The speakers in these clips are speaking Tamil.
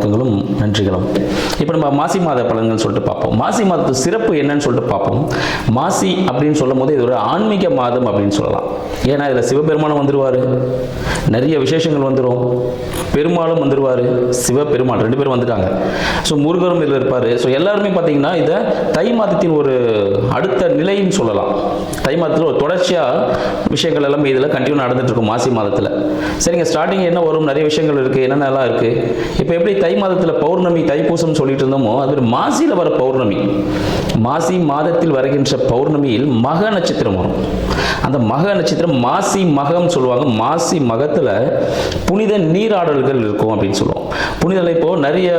வணக்கங்களும் நன்றிகளும். இப்போ நம்ம மாசி மாத பலன்கள் சொல்லிட்டு பார்ப்போம். மாசி மாதத்து சிறப்பு என்னன்னு சொல்லிட்டு பார்ப்போம். மாசி அப்படின்னு சொல்லும் போது இது ஒரு ஆன்மீக மாதம் அப்படின்னு சொல்லலாம். ஏன்னா இதில் சிவபெருமானும் வந்துடுவார், நிறைய விசேஷங்கள் வந்துடும், பெருமாளும் வந்துடுவார், சிவபெருமாள் 2 பேரும் வந்துட்டாங்க. ஸோ முருகரும் இதில் இருப்பார். ஸோ எல்லாருமே பார்த்தீங்கன்னா இதை தை மாதத்தின் ஒரு அடுத்த நிலைன்னு சொல்லலாம். தை மாதத்தில் ஒரு தொடர்ச்சியாக விஷயங்கள் எல்லாமே இதில் கண்டினியூ நடந்துட்டு இருக்கும் மாசி மாதத்தில். சரிங்க, ஸ்டார்டிங் என்ன வரும், நிறைய விஷயங்கள் இருக்குது, என்னென்னலாம் இருக்குது. இப்போ எப்படி தை மாதத்தில் பௌர்ணமி தைப்பூசம் சொல்லிட்டு இருந்தோமோ, அது மாசியில் வர பௌர்ணமி, மாசி மாதத்தில் வருகின்ற பௌர்ணமியில் மக நட்சத்திரம் வரும். அந்த மக நட்சத்திரம் மாசி மகம் சொல்லுவாங்க. மாசி மகத்தில் புனித நீராடல்கள் இருக்கும் அப்படின்னு சொல்லுவோம். புனிதலை இப்போ நிறைய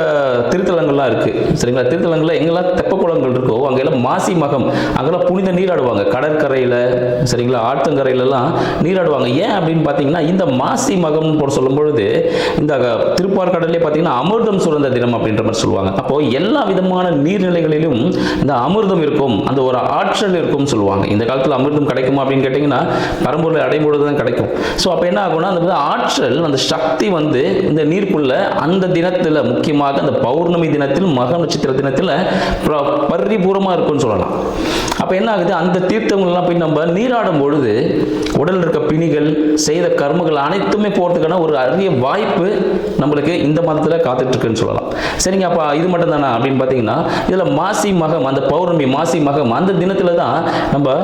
திருத்தலங்கள்லாம் இருக்குது. சரிங்களா, திருத்தலங்களில் எங்கெல்லாம் தெப்ப குளங்கள் இருக்கோ அங்கெல்லாம் மாசி மகம், அங்கெல்லாம் புனித நீராடுவாங்க. கடற்கரையில், சரிங்களா, ஆற்றங்கரையிலலாம் நீராடுவாங்க. ஏன் அப்படின்னு பார்த்தீங்கன்னா, இந்த மாசி மகம் போட சொல்லும் பொழுது இந்த திருப்பார்கடலே பார்த்தீங்கன்னா அமிர்தம் சுரந்த தினம் அப்படின்ற மாதிரி சொல்லுவாங்க. அப்போ எல்லா விதமான நீர்நிலைகளிலும் இந்த அமிர்தம் இருக்கும், அந்த ஒரு ஆற்றல் இருக்கும் சொல்லுவாங்க. இந்த காலத்தில் அமிர்தம் கிடைக்குமா அப்படின்னு கேட்டிங்கன்னா பரம்பொருளை அடையும் பொழுது தான் கிடைக்கும். ஸோ அப்போ என்ன ஆகும்னா, அந்த ஆற்றல், அந்த சக்தி வந்து இந்த நீருக்குள்ள அந்த தினத்தில், முக்கியமாக அந்த பௌர்ணமி தினத்தில், மக நட்சத்திர தினத்தில் பரிபூர்ணமாக இருக்கும்னு சொல்லலாம். அப்போ என்ன ஆகுது, அந்த தீர்த்தங்கள்லாம் போய் நம்ம நீராடும் பொழுது உடல் இருக்க பிணிகள், செய்த கர்மங்கள் அனைத்துமே போகிறதுக்கான ஒரு அரிய வாய்ப்பு நம்மளுக்கு இந்த மாதத்தில் காத்துட்டு இருக்குன்னு சொல்லலாம். சரிங்க, அப்போ இது மட்டும் தானா அப்படின்னு பார்த்தீங்கன்னா, இதில் மாசி மகம், அந்த பௌர்ணமி மாசி மகம் அந்த தினத்தில் தான் நம்ம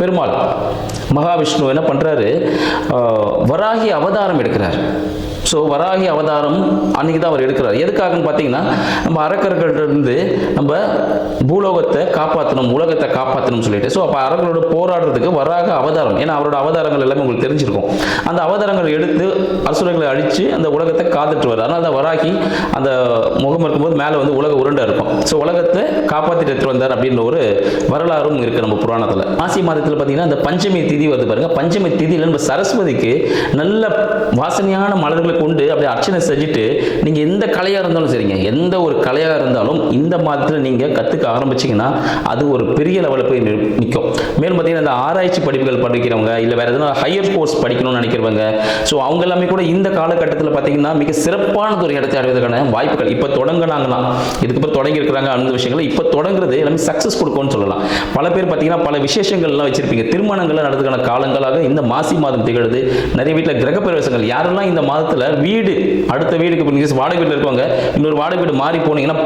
பெருமாள் மகாவிஷ்ணு என்ன பண்ணுறாரு, வராகி அவதாரம் எடுக்கிறார். ஸோ வராகி அவதாரம் அன்றைக்கி தான் அவர் எடுக்கிறார். எதுக்காகன்னு பார்த்தீங்கன்னா, நம்ம அரக்கர்களிருந்து நம்ம பூலோகத்தை காப்பாற்றணும், உலகத்தை காப்பாற்றணும் சொல்லிட்டு. ஸோ அப்போ அரக்கர்களோட போராடுறதுக்கு வராக அவதாரம், ஏன்னா அவரோட அவதாரங்கள் எல்லாமே உங்களுக்கு தெரிஞ்சிருக்கும். அந்த அவதாரங்கள் எடுத்து அசுரர்களை அழித்து அந்த உலகத்தை காத்துட்டு வர்றார். அதனால தான் வராகி அந்த முகம் இருக்கும்போது மேலே வந்து உலக உருண்டை இருக்கும். ஸோ உலகத்தை காப்பாற்றிட்டு எடுத்துட்டு வந்தார் அப்படின்னு ஒரு வரலாறும் இருக்குது நம்ம புராணத்தில். மாசி மாதத்தில் பார்த்தீங்கன்னா இந்த பஞ்சமி திதி வருது பாருங்க. பஞ்சமி திதியில் நம்ம சரஸ்வதிக்கு நல்ல வாசனையான மலர்களை கொண்டு அப்படியே அர்ச்சனை செஞ்சுட்டு, நீங்கள் எந்த கலையாக இருந்தாலும் சரிங்க, எந்த ஒரு கலையாக இருந்தாலும் இந்த மாதத்தில் நீங்கள் கற்றுக்க ஆரம்பிச்சிங்கன்னா அது ஒரு பெரிய லெவலில் போய் நிற்கும். மேலும் பார்த்தீங்கன்னா இந்த ஆராய்ச்சி படிப்புகள் படிக்கிறவங்க, இல்லை வேறு எதனா ஹையர் கோர்ஸ் படிக்கணும்னு நினைக்கிறவங்க, ஸோ அவங்க எல்லாமே கூட இந்த காலகட்டத்தில் பார்த்தீங்கன்னா மிக சிறப்பானது ஒரு இடத்தை அடைவதற்கான வாய்ப்புகள் இப்போ தொடங்கினாங்களாம். இதுக்கப்புறம் தொடங்கி இருக்கிறாங்க அந்த விஷயங்களை இப்போ தொடங்குறது எல்லாமே சக்ஸஸ் கொடுக்கும்னு சொல்லலாம். பல பேர் பார்த்தீங்கன்னா பல விசேஷங்கள்லாம் வச்சிருப்பீங்க, திருமணங்கள்லாம் நடத்துக்கான காலங்களாக இந்த மாசி மாதம் திகழுது. நிறைய வீட்டில் கிரக பிரவேசங்கள், யாரெல்லாம் இந்த மாதத்தில் வீடு, அடுத்த வீடுக்கு வாடகை வீட்டில் இருக்கவங்க, இன்னொரு வாடகை வீடு மாறி போனீங்கன்னா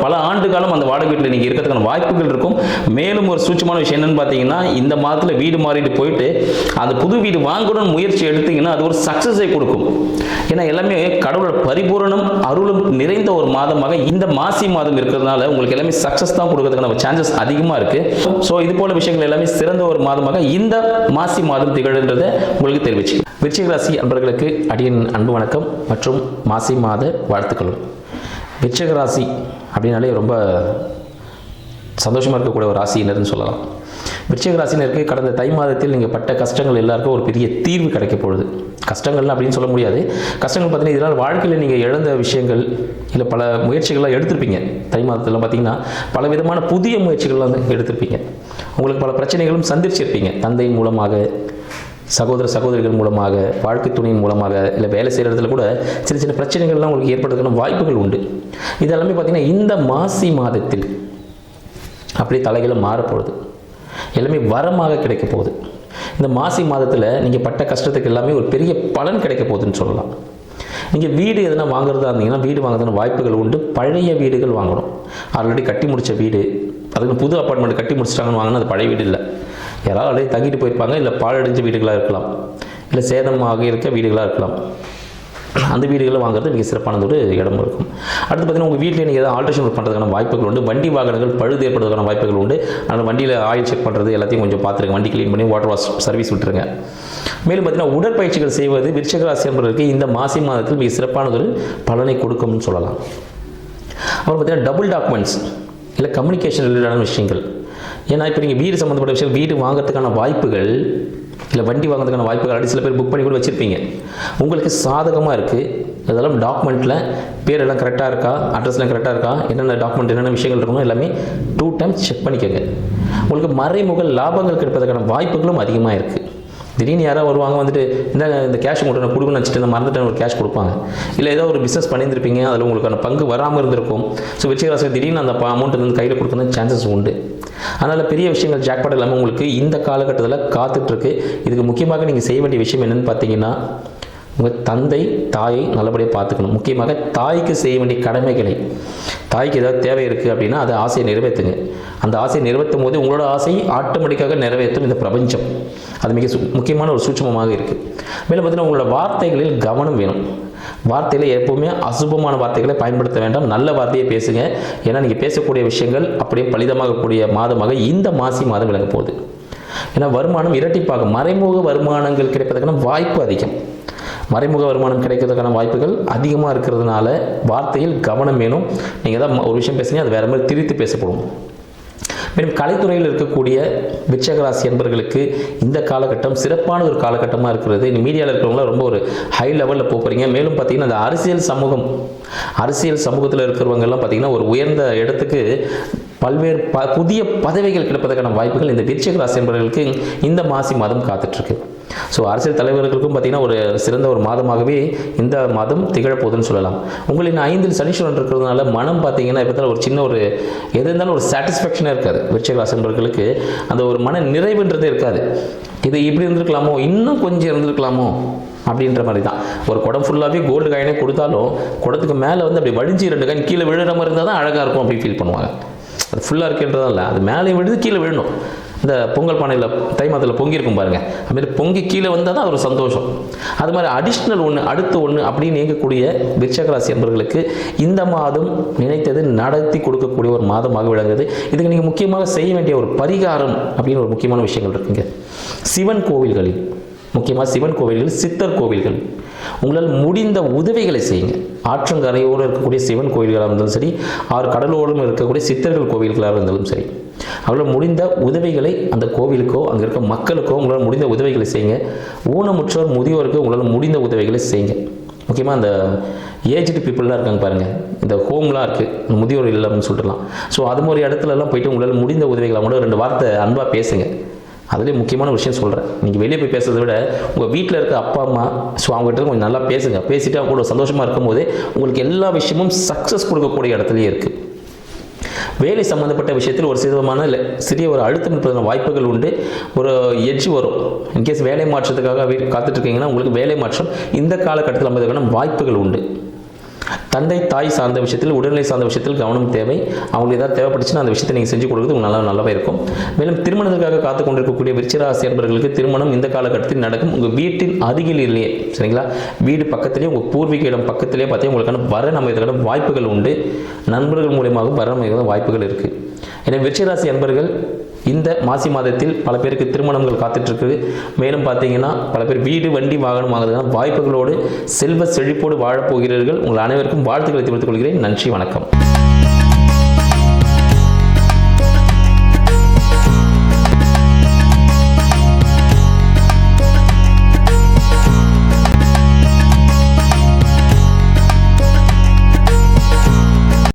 பல ஆண்டு காலம் அந்த வாடகை வீட்டில் நீங்கள் இருக்கிறதுக்கான வாய்ப்புகள் இருக்கும். மேலும் ஒரு சூட்சமான விஷயம் என்னன்னு பார்த்தீங்கன்னா, இந்த மாதத்தில் வீடு மாறிட்டு போயிட்டு அந்த புது வீடு வாங்கணும்னு முயற்சி எடுத்தீங்கன்னா அது ஒரு சக்சஸை கொடுக்கும். ஏன்னா எல்லாமே கடவுளோட பரிபூரணம் அருளும் நிறைந்த ஒரு மாதமாக இந்த மாசி மாதம் இருக்கிறதுனால உங்களுக்கு எல்லாமே சக்சஸ் தான் கொடுக்கறதுக்கான சான்சஸ் அதிகமாக இருக்கு. ஸோ இது போல விஷயங்கள் எல்லாமே சிறந்த ஒரு மாதமாக இந்த மாசி மாதம் திகழ்ன்றதை உங்களுக்கு தெரிவிச்சு. விருச்சிக ராசி அன்பர்களுக்கு அடியின் அன்பு வணக்கம் மற்றும் மாசி மாத வாழ்த்துக்களும். விருச்சிக ராசி அப்படின்னாலே ரொம்ப சந்தோஷமாக இருக்கக்கூடிய ஒரு ராசியினர்னு சொல்லலாம். விருச்சிக ராசினருக்கு கடந்த தை மாதத்தில் நீங்கள் பட்ட கஷ்டங்கள் எல்லாருக்கும் ஒரு பெரிய தீர்வு கிடைக்க போகுது. கஷ்டங்கள் அப்படின்னு சொல்ல முடியாது, கஷ்டங்கள் பார்த்தீங்கன்னா இதனால் வாழ்க்கையில் நீங்கள் இழந்த விஷயங்கள், இல்லை பல முயற்சிகள்லாம் எடுத்திருப்பீங்க. தை மாதத்தில் பார்த்தீங்கன்னா பல விதமான புதிய முயற்சிகள்லாம் எடுத்திருப்பீங்க. உங்களுக்கு பல பிரச்சனைகளும் சந்திச்சிருப்பீங்க. தந்தையின் மூலமாக, சகோதர சகோதரிகள் மூலமாக, வாழ்க்கை துணையின் மூலமாக, இல்லை வேலை செய்கிற இடத்துல கூட சின்ன சின்ன பிரச்சனைகள்லாம் உங்களுக்கு ஏற்படுறதுக்கான வாய்ப்புகள் உண்டு. இதெல்லாமே பார்த்தீங்கன்னா இந்த மாசி மாதத்தில் அப்படியே தலைகளை மாறப்போகுது, எல்லாமே வரமாக கிடைக்க போகுது. இந்த மாசி மாதத்தில் நீங்கள் பட்ட கஷ்டத்துக்கு எல்லாமே ஒரு பெரிய பலன் கிடைக்க போகுதுன்னு சொல்லலாம். நீங்கள் வீடு எதனா வாங்குறதா இருந்தீங்கன்னா வீடு வாங்குறதுன வாய்ப்புகள் உண்டு. பழைய வீடுகள் வாங்கணும், ஆல்ரெடி கட்டி முடித்த வீடு, அதுக்கு புது அப்பார்ட்மெண்ட் கட்டி முடிச்சிட்டாங்கன்னு வாங்கினா அது பழைய வீடு இல்லை, யாராவது அப்படியே தங்கிட்டு போயிருப்பாங்க, இல்லை பாழடைஞ்ச வீடுகளாக இருக்கலாம், இல்லை சேதமாக இருக்க வீடுகளாக இருக்கலாம். அந்த வீடுகளை வாங்குறது மிக சிறப்பானது ஒரு இடம் இருக்கும். அடுத்து பார்த்தீங்கன்னா உங்கள் வீட்டில் நீங்கள் ஏதாவது ஆல்ட்ரேஷன் பண்ணுறதுக்கான வாய்ப்புகள் உண்டு. வண்டி வாகனங்கள் பழுது ஏற்படுறதுக்கான வாய்ப்புகள் உண்டு. அதனால் வண்டியில் ஆயில் செக் பண்ணுறது எல்லாத்தையும் கொஞ்சம் பார்த்துருங்க. வண்டி க்ளீன் பண்ணி வாட்டர் வாஷ் சர்வீஸ் விட்டுருங்க. மேலும் பார்த்தீங்கன்னா உடற்பயிற்சிகள் செய்வது விருச்சிக ராசி என்பதற்கு இந்த மாசி மாதத்தில் மிக சிறப்பானது ஒரு பலனை கொடுக்கும்னு சொல்லலாம். அப்புறம் பார்த்தீங்கன்னா டபுள் டாக்குமெண்ட்ஸ், இல்லை கம்யூனிகேஷன் ரிலேட்டடான விஷயங்கள். ஏன்னா இப்போ நீங்கள் வீடு சம்மந்தப்பட்ட விஷயம், வீடு வாங்கிறதுக்கான வாய்ப்புகள், இல்லை வண்டி வாங்கிறதுக்கான வாய்ப்புகள் அப்படி சில பேர் புக் பண்ணி கூட வச்சுருப்பீங்க. உங்களுக்கு சாதகமாக இருக்குது. அதெல்லாம் டாக்குமெண்ட்டில் பேரெல்லாம் கரெக்டாக இருக்கா, அட்ரஸ்லாம் கரெக்டாக இருக்கா, என்னென்ன டாக்குமெண்ட் என்னென்ன விஷயங்கள் இருக்கணும் எல்லாமே 2 டைம்ஸ் செக் பண்ணிக்கோங்க. உங்களுக்கு மறைமுக லாபங்கள் கிடைப்பதற்கான வாய்ப்புகளும் அதிகமாக இருக்குது. திடீர்னு யாராவது வருவாங்க வந்துட்டு இந்த கேஷ் மட்டும் நான் கொடுக்கணும்னு வச்சுட்டு நான் மறந்துட்டேன் ஒரு கேஷ் கொடுப்பாங்க. இல்லை ஏதோ ஒரு பிஸ்னஸ் பண்ணியிருந்திருப்பீங்க, அதில் உங்களுக்கான பங்கு வராமல் இருந்திருக்கும். ஸோ விருச்சிக திடீர்னு அந்த அமௌண்ட் வந்து கையில் கொடுக்கணும் சான்சஸ் உண்டு. அதனால் பெரிய விஷயங்கள் ஜாக்பாட் இல்லாமல் உங்களுக்கு இந்த காலகட்டத்தில் காத்துட்ருக்கு. இதுக்கு முக்கியமாக நீங்கள் செய்ய வேண்டிய விஷயம் என்னென்னு பார்த்தீங்கன்னா, உங்கள் தந்தை தாயை நல்லபடியாக பார்த்துக்கணும். முக்கியமாக தாய்க்கு செய்ய வேண்டிய கடமைகளை, தாய்க்கு ஏதாவது தேவை இருக்குது அப்படின்னா அதை ஆசையை நிறைவேற்றுங்க. அந்த ஆசையை நிறைவேற்றும் போது உங்களோட ஆசையை ஆட்டோமேட்டிக்காக நிறைவேற்றும் இந்த பிரபஞ்சம். அது மிக முக்கியமான ஒரு சூட்சமமாக இருக்குது. மேலும் பார்த்தீங்கன்னா உங்களோட வார்த்தைகளில் கவனம் வேணும். வார்த்தையில் எப்போவுமே அசுபமான வார்த்தைகளை பயன்படுத்த வேண்டாம், நல்ல வார்த்தையை பேசுங்க. ஏன்னா நீங்கள் பேசக்கூடிய விஷயங்கள் அப்படியே பலிதமாகக்கூடிய மாதமாக இந்த மாசி மாதம் விளங்க போகுது. ஏன்னா வருமானம் இரட்டிப்பாக, மறைமுக வருமானங்கள் கிடைப்பதற்கான வாய்ப்பு அதிகம். மறைமுக வருமானம் கிடைக்கிறதுக்கான வாய்ப்புகள் அதிகமாக இருக்கிறதுனால வார்த்தையில் கவனம் வேணும். நீங்கள் தான் ஒரு விஷயம் பேசுங்க, அது வேறு மாதிரி திரித்து பேசப்படும். மேலும் கலைத்துறையில் இருக்கக்கூடிய விருச்சிக ராசி என்பவர்களுக்கு இந்த காலகட்டம் சிறப்பான ஒரு காலகட்டமாக இருக்கிறது. மீடியாவில் இருக்கிறவங்களாம் ரொம்ப ஒரு ஹை லெவலில் போகிறீங்க. மேலும் பார்த்தீங்கன்னா அந்த அரசியல் சமூகத்தில் இருக்கிறவங்கெல்லாம் பார்த்தீங்கன்னா ஒரு உயர்ந்த இடத்துக்கு பல்வேறு புதிய பதவிகள் கிடைப்பதற்கான வாய்ப்புகள் இந்த விருச்சிக ராசி என்பவர்களுக்கு இந்த மாசி மாதம் காத்துட்ருக்கு. ஸோ அரசியல் தலைவர்களுக்கும் பார்த்தீங்கன்னா ஒரு சிறந்த ஒரு மாதமாகவே இந்த மாதம் திகழப்போகுதுன்னு சொல்லலாம். உங்களின் 5ல் சனீஸ்வரன் இருக்கிறதுனால மனம் பார்த்தீங்கன்னா இப்போ ஒரு சின்ன ஒரு எது இருந்தாலும் ஒரு சாட்டிஸ்ஃபேக்ஷனாக இருக்காது. விருச்சிக ராசி என்பவர்களுக்கு அந்த ஒரு மன நிறைவுன்றதே இருக்காது. இது இப்படி இருந்திருக்கலாமோ, இன்னும் கொஞ்சம் இருந்திருக்கலாமோ அப்படின்ற மாதிரி தான். ஒரு குடம் ஃபுல்லாகவே கோல்டு காயினே கொடுத்தாலும் குடத்துக்கு மேலே வந்து அப்படி வடிஞ்சு 2 காயின் கீழே விழுற மாதிரி இருந்தால் தான் அழகாக இருக்கும் அப்படின்னு ஃபீல் பண்ணுவாங்க. அது ஃபுல்லாக இருக்குன்றதும் இல்லை, அது மேலே விழுது கீழே விழணும். இந்த பொங்கல் பானையில் தை மாதத்தில் பொங்கியிருக்கும் பாருங்கள், அதுமாதிரி பொங்கி கீழே வந்தால் தான் ஒரு சந்தோஷம். அது மாதிரி அடிஷ்னல் ஒன்று அடுத்து ஒன்று அப்படின்னு இயங்கக்கூடிய விருச்சிக ராசி என்பவர்களுக்கு இந்த மாதம் நினைத்தது நடத்தி கொடுக்கக்கூடிய ஒரு மாதமாக விளங்குது. இதுக்கு நீங்கள் முக்கியமாக செய்ய வேண்டிய ஒரு பரிகாரம் அப்படின்னு ஒரு முக்கியமான விஷயங்கள் இருக்குங்க. சிவன் கோவில்களில், முக்கியமாக சிவன் கோவில்கள், சித்தர் கோவில்கள் உங்களால் முடிந்த உதவிகளை செய்யுங்க. ஆற்றங்கரையோடு இருக்கக்கூடிய சிவன் கோவில்களாக இருந்தாலும் சரி, ஆறு கடலோடும் இருக்கக்கூடிய சித்தர்கள் கோவில்களாக இருந்தாலும் சரி, அவங்களால் முடிந்த உதவிகளை அந்த கோவிலுக்கோ அங்கே இருக்க மக்களுக்கோ உங்களால் முடிந்த உதவிகளை செய்யுங்க. ஊனமுற்றோர் முதியோருக்கு உங்களால் முடிந்த உதவிகளை செய்யுங்க. முக்கியமாக அந்த ஏஜ்டு பீப்புளெலாம் இருக்காங்க பாருங்கள், இந்த ஹோம்லாம் இருக்குது, முதியோர் இல்லைன்னு சொல்லிட்டுலாம். ஸோ அது மாதிரி இடத்துலலாம் போயிட்டு உங்களால் முடிந்த உதவிகளை அவங்களோட 2 வார்த்தை அன்பாக பேசுங்க. அதுலேயே முக்கியமான விஷயம் சொல்கிறேன், நீங்கள் வெளியே போய் பேசுறதை விட உங்கள் வீட்டில் இருக்க அப்பா அம்மா, ஸோ அவங்ககிட்ட கொஞ்சம் நல்லா பேசுங்க. பேசிட்டு அவங்க கூட சந்தோஷமாக இருக்கும்போது உங்களுக்கு எல்லா விஷயமும் சக்ஸஸ் கொடுக்கக்கூடிய இடத்துலையே இருக்குது. வேலை சம்மந்தப்பட்ட விஷயத்தில் ஒரு சிறிய ஒரு அழுத்தம் இருப்பதற்கான வாய்ப்புகள் உண்டு. ஒரு எட்ஜ் வரும். இன்கேஸ் வேலை மாற்றத்துக்காக காத்துட்ருக்கீங்கன்னா உங்களுக்கு வேலை மாற்றம் இந்த காலகட்டத்தில் அமைவதற்கான வாய்ப்புகள் உண்டு. தந்தை தாய் சார்ந்த விஷயத்தில், உடல்நிலை சார்ந்த விஷயத்தில் கவனம் தேவை. அவங்களுக்கு ஏதாவது தேவைப்பட்டுச்சுன்னா அந்த விஷயத்தை நீங்கள் செஞ்சு கொடுக்குறது உங்களுக்கு நல்லாவே இருக்கும். மேலும் திருமணத்திற்காக காத்து கொண்டிருக்கக்கூடிய விருச்சிக ராசி என்பவர்களுக்கு திருமணம் இந்த காலகட்டத்தில் நடக்கும். உங்கள் வீட்டின் அருகிலேயே, சரிங்களா, வீடு பக்கத்திலேயே, உங்கள் பூர்வீக இடம் பக்கத்திலேயே பார்த்தீங்கன்னா உங்களுக்கான வர அமைவதற்கான வாய்ப்புகள் உண்டு. நண்பர்கள் மூலியமாக வர அமைவதற்கான வாய்ப்புகள் இருக்குது. எனவே விருச்சிக ராசி என்பவர்கள் இந்த மாசி மாதத்தில் பல பேருக்கு திருமணங்கள் காத்துட்ருக்கு. மேலும் பார்த்தீங்கன்னா பல பேர் வீடு வண்டி வாகனம் வாங்குறதுக்கான வாய்ப்புகளோடு செல்வ செழிப்போடு வாழப்போகிறீர்கள். உங்கள் அனைவருக்கும் வாழ்த்துக்களை தெரிவித்துக் கொள்கிறேன். நன்றி, வணக்கம்.